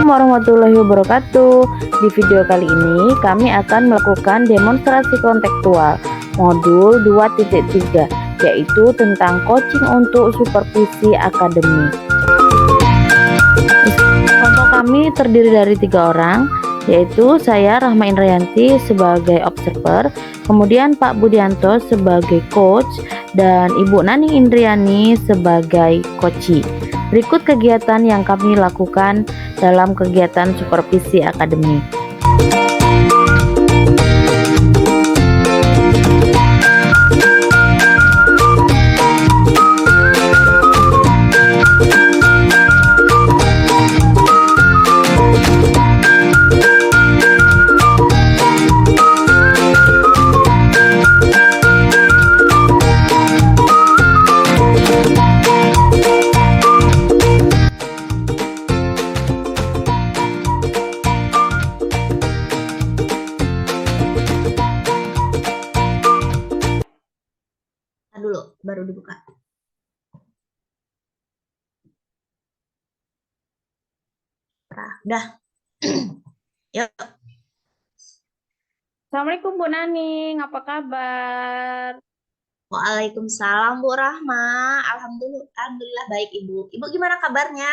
Assalamualaikum warahmatullahi wabarakatuh. Di video kali ini kami akan melakukan demonstrasi kontekstual modul 2.3, yaitu tentang coaching untuk supervisi akademik. Kelompok kami terdiri dari 3 orang, yaitu saya Rahma Indrayanti sebagai observer, kemudian Pak Budianto sebagai coach, dan Ibu Naning Indriani sebagai coachee. Berikut kegiatan yang kami lakukan dalam kegiatan supervisi akademik. Dulu baru dibuka. Udah. Yuk. Assalamualaikum Bu Naning, apa kabar? Waalaikumsalam Bu Rahma. Alhamdulillah baik Ibu. Ibu gimana kabarnya?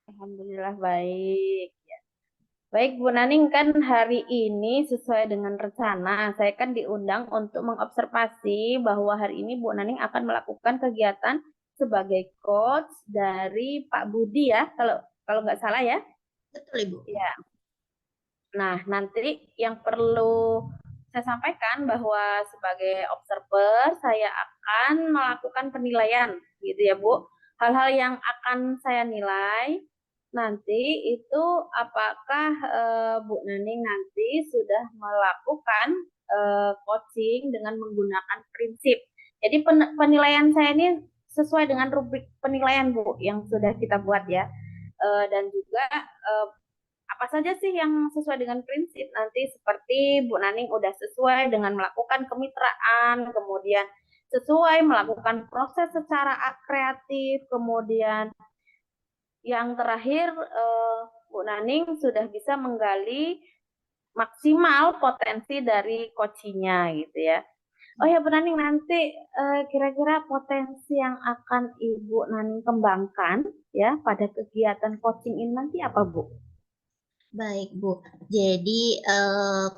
Alhamdulillah baik. Baik Bu Naning, kan hari ini sesuai dengan rencana saya kan diundang untuk mengobservasi bahwa hari ini Bu Naning akan melakukan kegiatan sebagai coach dari Pak Budi ya, kalau nggak salah ya. Betul Ibu. Ya. Nah, nanti yang perlu saya sampaikan bahwa sebagai observer saya akan melakukan penilaian gitu ya Bu. Hal-hal yang akan saya nilai nanti itu apakah Bu Naning nanti sudah melakukan coaching dengan menggunakan prinsip. Jadi penilaian saya ini sesuai dengan rubrik penilaian Bu yang sudah kita buat ya. Dan juga apa saja sih yang sesuai dengan prinsip nanti, seperti Bu Naning udah sesuai dengan melakukan kemitraan, kemudian sesuai melakukan proses secara kreatif, kemudian yang terakhir Bu Naning sudah bisa menggali maksimal potensi dari coachingnya gitu ya. Oh ya Bu Naning, nanti kira-kira potensi yang akan Ibu Naning kembangkan ya pada kegiatan coaching ini nanti apa Bu? Baik Bu. Jadi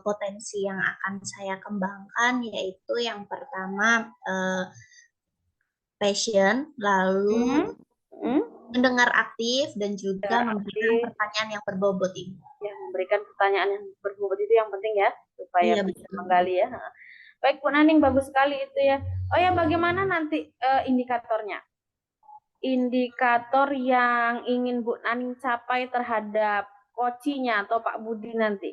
potensi yang akan saya kembangkan yaitu yang pertama passion, lalu mendengar aktif dan juga memberikan pertanyaan yang berbobot Ibu. Ya, memberikan pertanyaan yang berbobot itu yang penting ya, supaya bisa menggali ya. Baik Bu Naning, bagus sekali itu ya. Oh ya, bagaimana nanti indikatornya? Indikator yang ingin Bu Naning capai terhadap coachingnya atau Pak Budi nanti?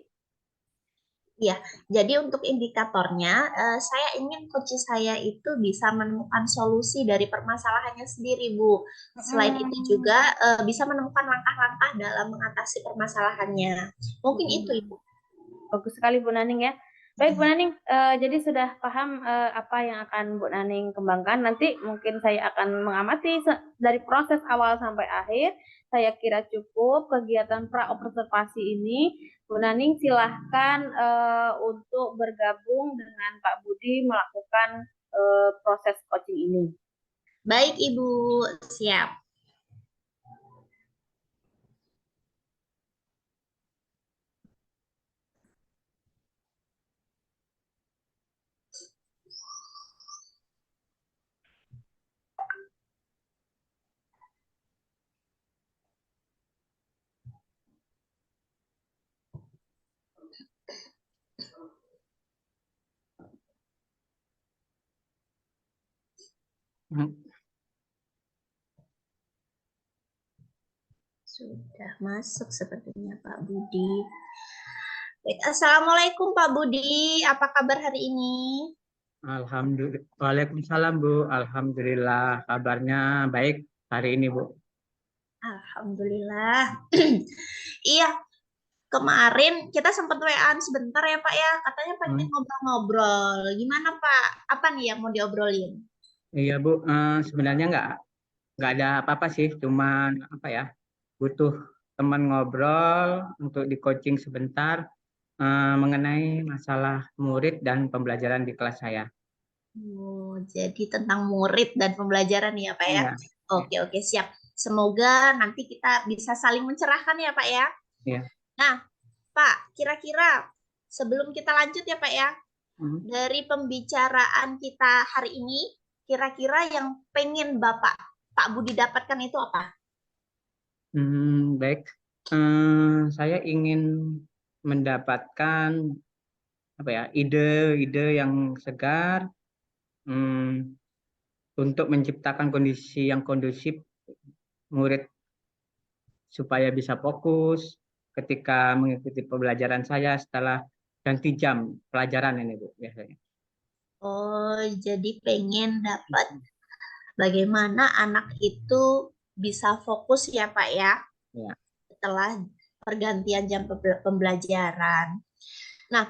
Ya, jadi untuk indikatornya, saya ingin coach saya itu bisa menemukan solusi dari permasalahannya sendiri, Bu. Selain itu juga bisa menemukan langkah-langkah dalam mengatasi permasalahannya. Mungkin itu, Ibu. Bagus sekali Bu Naning ya. Baik Bu Naning, jadi sudah paham apa yang akan Bu Naning kembangkan. Nanti mungkin saya akan mengamati dari proses awal sampai akhir. Saya kira cukup kegiatan pra-observasi ini. Bu Naning silahkan untuk bergabung dengan Pak Budi melakukan proses coaching ini. Baik Ibu, siap. Sudah masuk sepertinya Pak Budi. Assalamualaikum Pak Budi, apa kabar hari ini? Alhamdulillah. Waalaikumsalam Bu. Alhamdulillah kabarnya baik hari ini Bu. Alhamdulillah. Iya, kemarin kita sempat WA-an sebentar ya Pak ya, katanya pengen ngobrol-ngobrol. Gimana Pak? Apa nih yang mau diobrolin? Iya Bu, sebenarnya nggak ada apa-apa sih, cuman apa ya, butuh teman ngobrol, untuk di coaching sebentar mengenai masalah murid dan pembelajaran di kelas saya. Oh, jadi tentang murid dan pembelajaran ya, Pak ya. Iya, Oke, oke, siap. Semoga nanti kita bisa saling mencerahkan ya, Pak ya. iya. Nah, Pak, kira-kira sebelum kita lanjut ya, Pak ya, Hmm. dari pembicaraan kita hari ini, kira-kira yang pengen Pak Budi dapatkan itu apa? Baik. Saya ingin mendapatkan apa ya, ide-ide yang segar hmm, untuk menciptakan kondisi yang kondusif murid supaya bisa fokus ketika mengikuti pembelajaran saya setelah ganti jam pelajaran ini, Bu, biasanya. Oh, jadi pengen dapat bagaimana anak itu bisa fokus ya, Pak ya, Ya. setelah pergantian jam pembelajaran. Nah,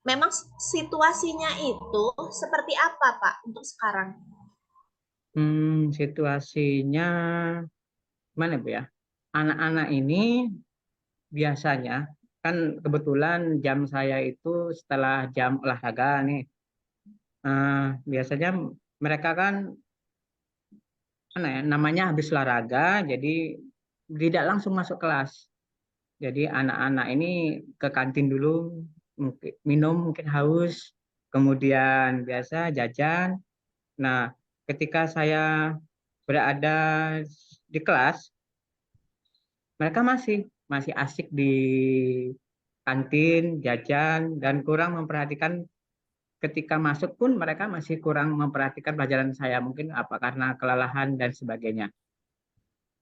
memang situasinya itu seperti apa, Pak, untuk sekarang? Situasinya gimana, Bu ya? Anak-anak ini biasanya kan kebetulan jam saya itu setelah jam olahraga nih. Biasanya mereka kan namanya habis olahraga, jadi tidak langsung masuk kelas. Jadi anak-anak ini ke kantin dulu, minum mungkin haus, kemudian biasa jajan. Nah, ketika saya berada di kelas, mereka masih asik di kantin, jajan, dan kurang memperhatikan ketika masuk pun mereka masih kurang memperhatikan pelajaran saya. Mungkin apa karena kelelahan dan sebagainya.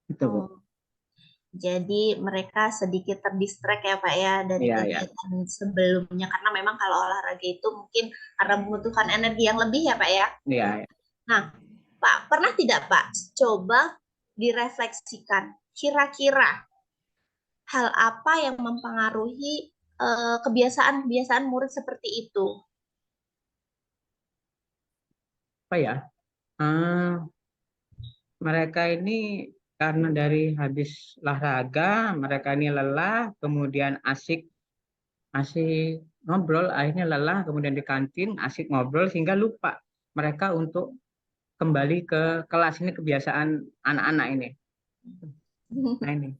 Itu, Bu. Oh, jadi mereka sedikit terdistract ya, Pak ya, dari Iya, ya. kegiatan sebelumnya. Karena memang kalau olahraga itu mungkin karena membutuhkan energi yang lebih ya, Pak ya. Iya, ya. Nah, Pak, pernah tidak Pak coba direfleksikan kira-kira hal apa yang mempengaruhi kebiasaan-kebiasaan murid seperti itu? Apa ya? Eh, Mereka ini karena dari habis olahraga, mereka ini lelah, kemudian asik asik ngobrol, akhirnya lelah, kemudian di kantin asik ngobrol sehingga lupa mereka untuk kembali ke kelas. Ini kebiasaan anak-anak ini. Nah ini,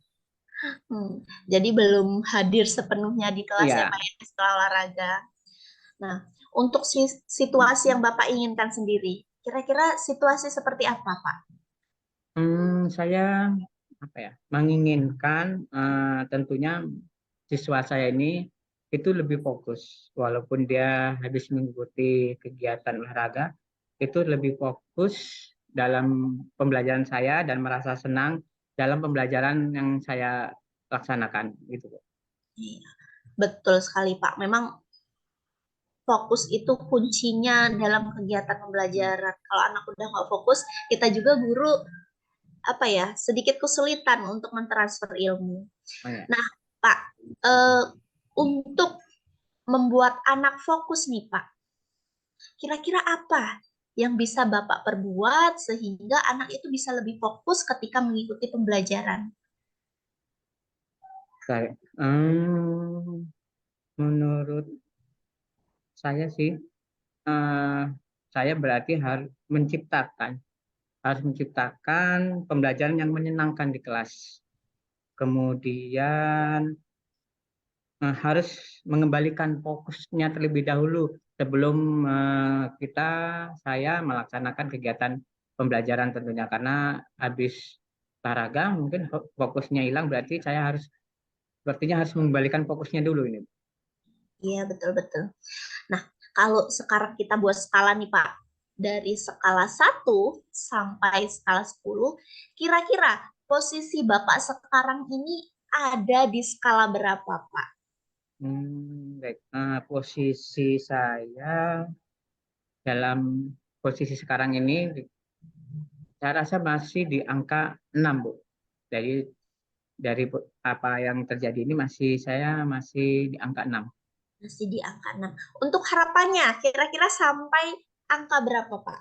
Jadi belum hadir sepenuhnya di kelas ya iya. Pak ya, setelah olahraga. Nah, untuk situasi yang Bapak inginkan sendiri, kira-kira situasi seperti apa Pak? Saya apa ya, menginginkan tentunya siswa saya ini itu lebih fokus, walaupun dia habis mengikuti kegiatan olahraga, itu lebih fokus dalam pembelajaran saya dan merasa senang dalam pembelajaran yang saya laksanakan, gitu, Bu. Iya, betul sekali Pak. Memang fokus itu kuncinya dalam kegiatan pembelajaran. Kalau anak udah nggak fokus, kita juga guru apa ya sedikit kesulitan untuk mentransfer ilmu. Oh, ya. Nah, Pak, eh, untuk membuat anak fokus nih, Pak, kira-kira apa yang bisa Bapak perbuat sehingga anak itu bisa lebih fokus ketika mengikuti pembelajaran? Baik. Menurut saya sih, eh, saya berarti harus menciptakan pembelajaran yang menyenangkan di kelas. Kemudian harus mengembalikan fokusnya terlebih dahulu sebelum saya melaksanakan kegiatan pembelajaran tentunya, karena habis olahraga mungkin fokusnya hilang, berarti saya sepertinya harus mengembalikan fokusnya dulu ini. Iya, betul-betul. Nah, kalau sekarang kita buat skala nih, Pak, dari skala 1 sampai skala 10, kira-kira posisi Bapak sekarang ini ada di skala berapa, Pak? Baik. Posisi saya dalam posisi sekarang ini, saya rasa masih di angka 6, Bu. Dari apa yang terjadi ini saya masih di angka 6. Masih di angka 6. Untuk harapannya, kira-kira sampai angka berapa, Pak?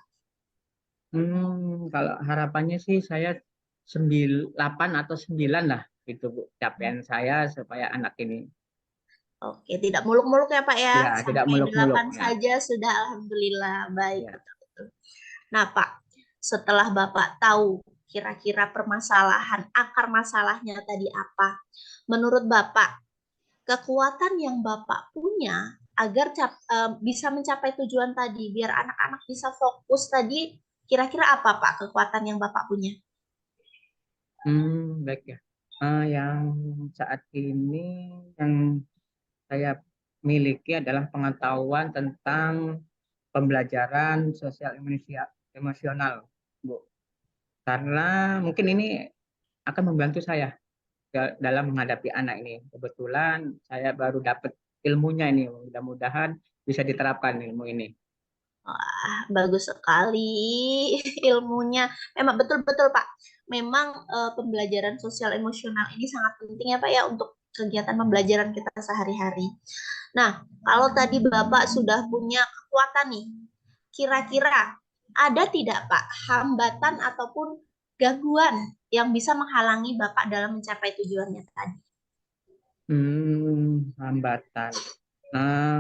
Kalau harapannya sih saya 8 atau 9 lah. Itu Bu, capaian saya supaya anak ini Oke, tidak muluk-muluk ya Pak ya. ya tidak Sampai muluk-muluk 8 ya. saja sudah alhamdulillah baik, Ya. betul-betul. Nah Pak, setelah Bapak tahu kira-kira permasalahan, akar masalahnya tadi apa, menurut Bapak, kekuatan yang Bapak punya agar bisa mencapai tujuan tadi, biar anak-anak bisa fokus tadi, kira-kira apa Pak kekuatan yang Bapak punya? Baik ya. Yang saat ini yang saya miliki adalah pengetahuan tentang pembelajaran sosial emosional, Bu. Karena mungkin ini akan membantu saya dalam menghadapi anak ini. Kebetulan saya baru dapat ilmunya ini, mudah-mudahan bisa diterapkan ilmu ini. Wah, bagus sekali ilmunya. Memang betul-betul Pak. Memang pembelajaran sosial emosional ini sangat penting ya Pak ya untuk kegiatan pembelajaran kita sehari-hari. Nah, kalau tadi Bapak sudah punya kekuatan nih, kira-kira ada tidak Pak hambatan ataupun gangguan yang bisa menghalangi Bapak dalam mencapai tujuannya tadi? Hambatan.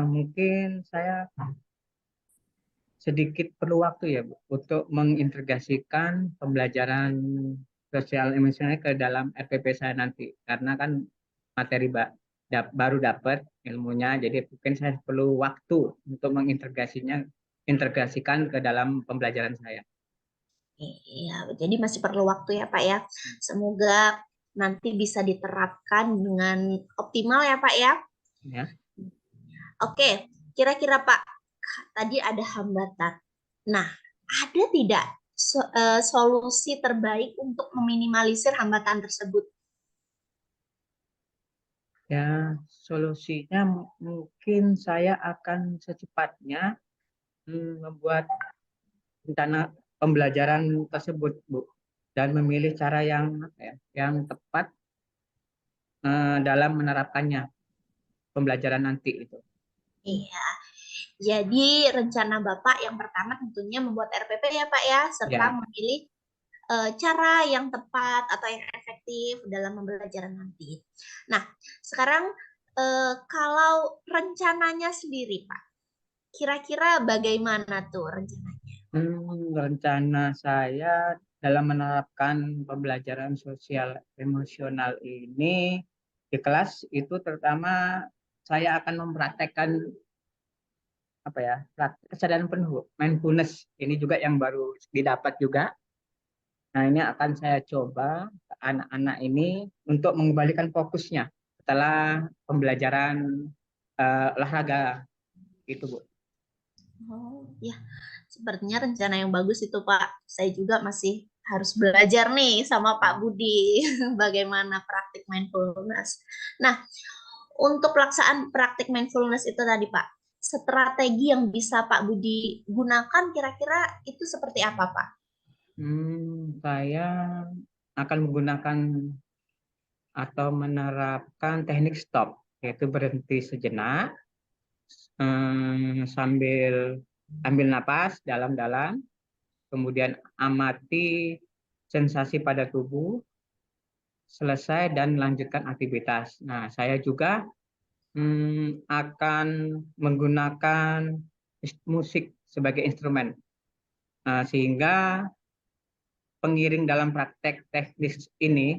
Mungkin saya sedikit perlu waktu ya Bu, untuk mengintegrasikan pembelajaran sosial emosional ke dalam RPP saya nanti. Karena kan materi baru dapat ilmunya, jadi mungkin saya perlu waktu untuk integrasikan ke dalam pembelajaran saya. Iya, jadi masih perlu waktu ya Pak ya. Semoga nanti bisa diterapkan dengan optimal ya Pak ya. Ya. Oke, kira-kira Pak, tadi ada hambatan. Nah, ada tidak solusi terbaik untuk meminimalisir hambatan tersebut? Ya, solusinya mungkin saya akan secepatnya membuat rencana pembelajaran tersebut, Bu, dan memilih cara yang tepat dalam menerapkannya pembelajaran nanti itu. Iya, jadi rencana Bapak yang pertama tentunya membuat RPP ya Pak ya, serta Ya. memilih cara yang tepat atau yang efektif dalam pembelajaran nanti. Nah, sekarang kalau rencananya sendiri Pak, kira-kira bagaimana tuh rencananya? Rencana saya dalam menerapkan pembelajaran sosial emosional ini di kelas itu terutama saya akan mempraktekkan kesadaran penuh, mindfulness. Ini juga yang baru didapat juga. Nah, ini akan saya coba ke anak-anak ini untuk mengembalikan fokusnya setelah pembelajaran olahraga itu, Bu. Oh, ya. Sepertinya rencana yang bagus itu, Pak. Saya juga masih harus belajar nih sama Pak Budi bagaimana praktik mindfulness. Nah, untuk pelaksanaan praktik mindfulness itu tadi, Pak, strategi yang bisa Pak Budi gunakan kira-kira itu seperti apa, Pak? Saya akan menggunakan atau menerapkan teknik stop, yaitu berhenti sejenak sambil ambil napas dalam-dalam, kemudian amati sensasi pada tubuh, selesai dan lanjutkan aktivitas. Nah, saya juga akan menggunakan musik sebagai instrumen, sehingga pengiring dalam praktek teknis ini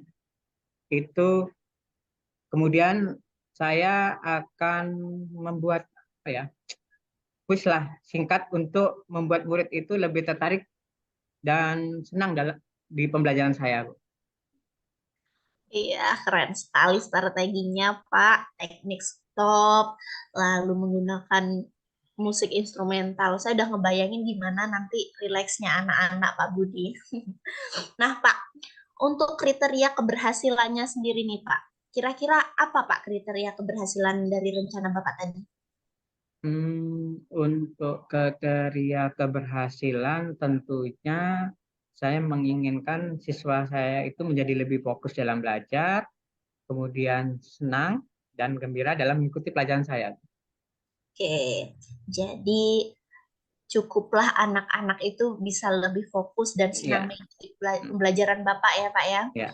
itu kemudian saya akan membuat kuis lah singkat untuk membuat murid itu lebih tertarik dan senang di pembelajaran saya. Iya, keren sekali strateginya, Pak. Teknik stop, lalu menggunakan musik instrumental. Saya udah ngebayangin gimana nanti rileksnya anak-anak, Pak Budi. Nah, Pak, untuk kriteria keberhasilannya sendiri nih, Pak. Kira-kira apa, Pak, kriteria keberhasilan dari rencana Bapak tadi? Untuk kriteria keberhasilan tentunya saya menginginkan siswa saya itu menjadi lebih fokus dalam belajar, kemudian senang dan gembira dalam mengikuti pelajaran saya. Oke, jadi cukuplah anak-anak itu bisa lebih fokus dan senang Ya, mengikuti pembelajaran Bapak ya, Pak ya. ya.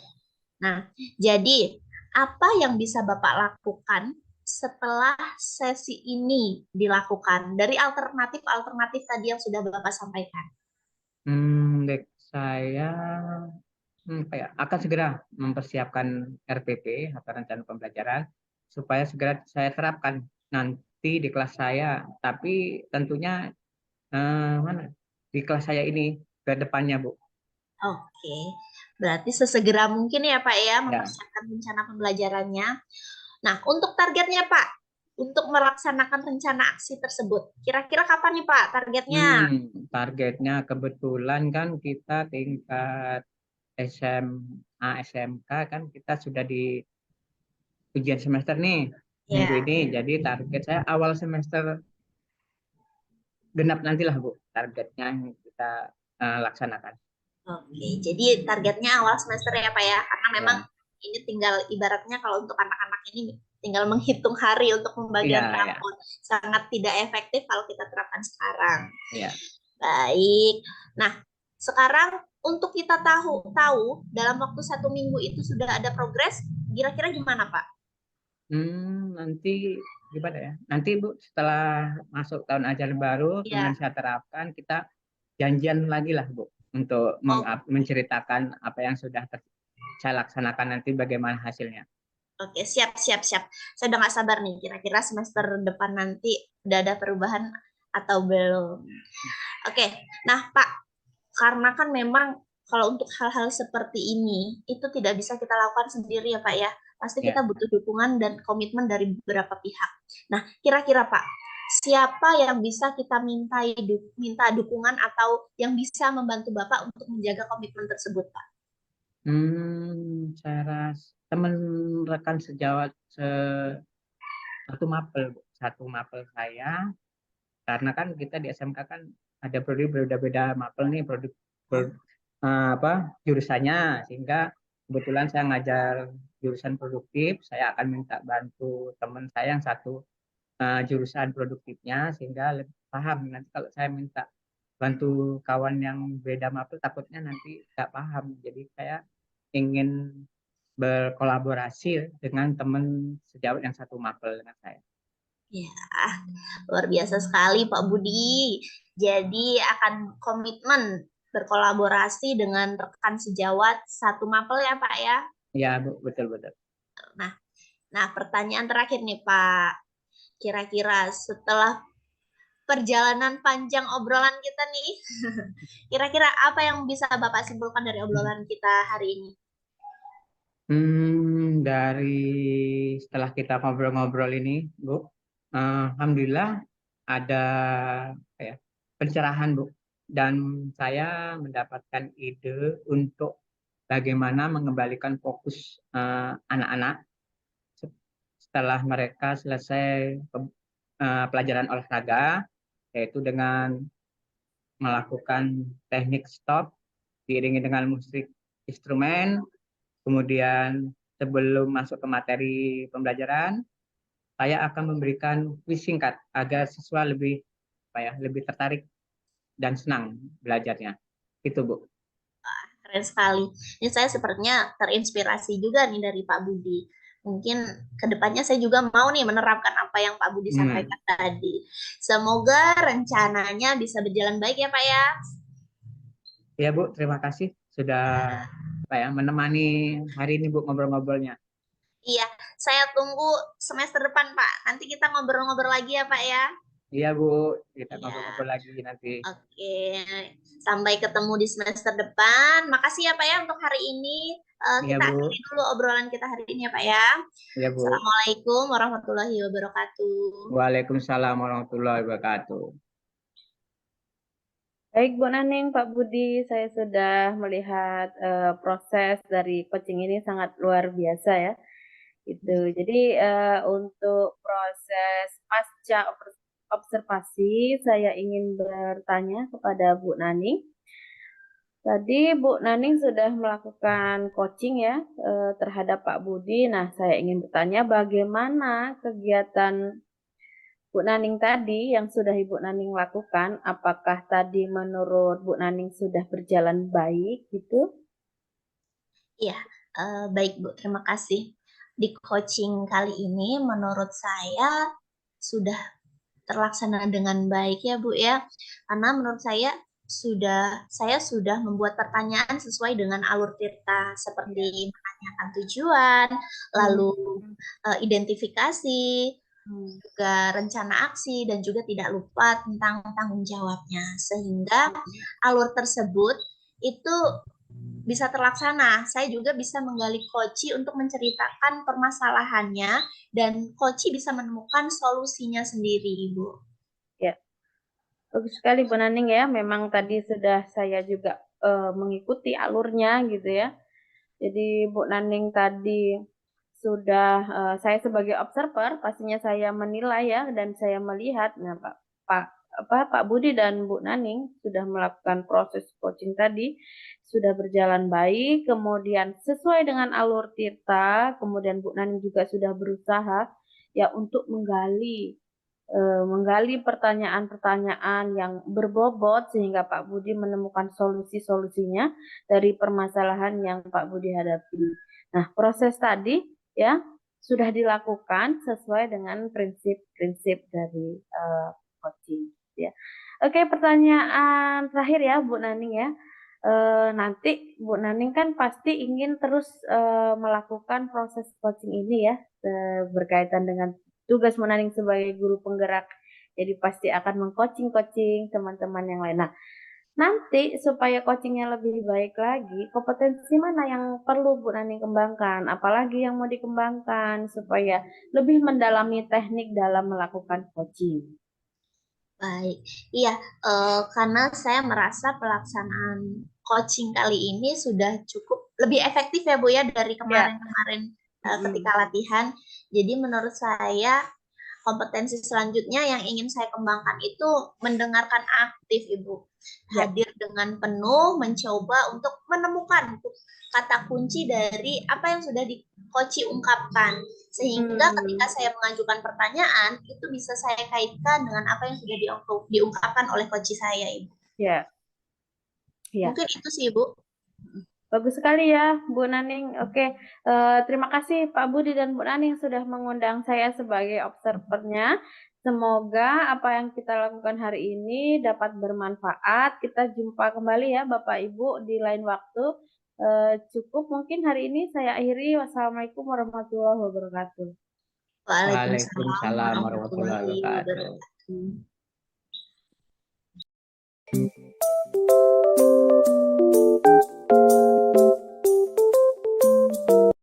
Nah, jadi apa yang bisa Bapak lakukan setelah sesi ini dilakukan dari alternatif-alternatif tadi yang sudah Bapak sampaikan? Dek, saya akan segera mempersiapkan RPP atau rencana pembelajaran supaya segera saya terapkan nanti di kelas saya. Tapi tentunya mana di kelas saya ini ke depannya, Bu. Oke, berarti sesegera mungkin ya Pak ya Ya. mempersiapkan rencana pembelajarannya. Nah, untuk targetnya Pak, untuk melaksanakan rencana aksi tersebut, kira-kira kapan nih Pak targetnya? Targetnya kebetulan kan kita tingkat SMA, SMK kan kita sudah di ujian semester nih minggu Ya, ini. Jadi target saya awal semester genap nantilah Bu targetnya yang kita laksanakan. oke. Jadi targetnya awal semester ya Pak ya, karena memang Ya, ini tinggal ibaratnya kalau untuk anak-anak ini tinggal menghitung hari untuk pembagian iya, ya, rapor. Sangat tidak efektif kalau kita terapkan sekarang. ya. Baik. Nah, sekarang untuk kita tahu dalam waktu 1 minggu itu sudah ada progres, kira-kira gimana Pak? Nanti gimana ya? Nanti Bu setelah masuk tahun ajaran baru, kemudian Ya, saya terapkan, kita janjian lagi lah Bu untuk oh, menceritakan apa yang sudah saya laksanakan nanti bagaimana hasilnya. oke, siap, siap, siap. Saya udah nggak sabar nih, kira-kira semester depan nanti udah ada perubahan atau belum. Oke, nah Pak, karena kan memang kalau untuk hal-hal seperti ini, itu tidak bisa kita lakukan sendiri ya Pak ya. Pasti kita Ya. butuh dukungan dan komitmen dari beberapa pihak. Nah, kira-kira Pak, siapa yang bisa kita minta dukungan atau yang bisa membantu Bapak untuk menjaga komitmen tersebut, Pak? Saya rasa teman rekan sejawat satu mapel, Bu. Satu mapel saya, karena kan kita di SMK kan ada prodi berbeda-beda mapel nih apa jurusannya, sehingga kebetulan saya ngajar jurusan produktif, saya akan minta bantu teman saya yang satu jurusan produktifnya sehingga lebih paham. Nanti kalau saya minta bantu kawan yang beda mapel takutnya nanti nggak paham. Jadi saya ingin berkolaborasi dengan teman sejawat yang satu mapel dengan saya. Ya, luar biasa sekali Pak Budi. Jadi akan komitmen berkolaborasi dengan rekan sejawat satu mapel ya Pak ya. Ya, Bu, betul betul. Nah, nah pertanyaan terakhir nih Pak. Kira-kira setelah perjalanan panjang obrolan kita nih, kira-kira apa yang bisa Bapak simpulkan dari obrolan kita hari ini? Dari setelah kita ngobrol-ngobrol ini, Bu, alhamdulillah ada ya, pencerahan, Bu. Dan saya mendapatkan ide untuk bagaimana mengembalikan fokus anak-anak setelah mereka selesai pelajaran olahraga, yaitu dengan melakukan teknik stop diiringi dengan musik instrumen. Kemudian sebelum masuk ke materi pembelajaran, saya akan memberikan kuis singkat agar siswa lebih lebih tertarik dan senang belajarnya. Itu, Bu. Keren sekali. Ini saya sepertinya terinspirasi juga nih dari Pak Budi. Mungkin kedepannya saya juga mau nih menerapkan apa yang Pak Budi Hmm. sampaikan tadi. Semoga rencananya bisa berjalan baik ya Pak ya. Ya, Bu, terima kasih sudah menemani hari ini, Bu, ngobrol-ngobrolnya. Iya, saya tunggu semester depan Pak. Nanti kita ngobrol-ngobrol lagi ya Pak ya. Iya, Bu, kita Iya. ngobrol-ngobrol lagi nanti. Oke, sampai ketemu di semester depan. Makasih ya Pak ya untuk hari ini. Iya, Kita Bu. akhiri dulu obrolan kita hari ini ya Pak ya. Iya, Bu. Assalamualaikum warahmatullahi wabarakatuh. Waalaikumsalam warahmatullahi wabarakatuh. Baik Bu Naning, Pak Budi, saya sudah melihat proses dari coaching ini sangat luar biasa ya. Itu. Jadi untuk proses pasca observasi, saya ingin bertanya kepada Bu Naning. Tadi Bu Naning sudah melakukan coaching ya terhadap Pak Budi. Nah, saya ingin bertanya bagaimana kegiatan Bu Naning tadi yang sudah Ibu Naning lakukan, apakah tadi menurut Bu Naning sudah berjalan baik gitu? Iya, baik Bu, terima kasih. di coaching kali ini menurut saya sudah terlaksana dengan baik ya Bu ya. Karena menurut saya sudah membuat pertanyaan sesuai dengan alur Tirta seperti menanyakan tujuan, lalu identifikasi, juga rencana aksi dan juga tidak lupa tentang tanggung jawabnya. Sehingga alur tersebut itu bisa terlaksana. Saya juga bisa menggali Koci untuk menceritakan permasalahannya dan Koci bisa menemukan solusinya sendiri, Ibu. Ya, bagus sekali Bu Naning ya. Memang tadi sudah saya juga mengikuti alurnya gitu ya. Jadi Bu Naning tadi sudah saya sebagai observer pastinya saya menilai ya dan saya melihat nah Pak Budi dan Bu Naning sudah melakukan proses coaching tadi sudah berjalan baik, kemudian sesuai dengan alur Tirta, kemudian Bu Naning juga sudah berusaha ya untuk menggali pertanyaan-pertanyaan yang berbobot sehingga Pak Budi menemukan solusi-solusinya dari permasalahan yang Pak Budi hadapi. Nah, proses tadi ya sudah dilakukan sesuai dengan prinsip-prinsip dari coaching ya. Oke, pertanyaan terakhir ya Bu Naning ya. Nanti Bu Naning kan pasti ingin terus melakukan proses coaching ini ya berkaitan dengan tugas Bu Naning sebagai guru penggerak. Jadi pasti akan mengcoaching-coaching teman-teman yang lain. Nah, nanti supaya coachingnya lebih baik lagi, kompetensi mana yang perlu Bu Naning kembangkan? Apalagi yang mau dikembangkan supaya lebih mendalami teknik dalam melakukan coaching. Baik, iya, karena saya merasa pelaksanaan coaching kali ini sudah cukup lebih efektif ya Bu ya dari kemarin-kemarin ketika latihan. Jadi menurut saya kompetensi selanjutnya yang ingin saya kembangkan itu mendengarkan aktif, Ibu. Hadir dengan penuh, mencoba untuk menemukan kata kunci dari apa yang sudah Koci ungkapkan. Sehingga ketika saya mengajukan pertanyaan, itu bisa saya kaitkan dengan apa yang sudah diungkapkan oleh Koci saya, Ibu. Ya. Mungkin itu sih, Ibu. Bagus sekali ya, Bu Naning. Oke, terima kasih Pak Budi dan Bu Naning sudah mengundang saya sebagai observernya. Semoga apa yang kita lakukan hari ini dapat bermanfaat. Kita jumpa kembali ya Bapak Ibu di lain waktu. Cukup mungkin hari ini saya akhiri. Wassalamualaikum warahmatullahi wabarakatuh. Waalaikumsalam warahmatullahi wabarakatuh.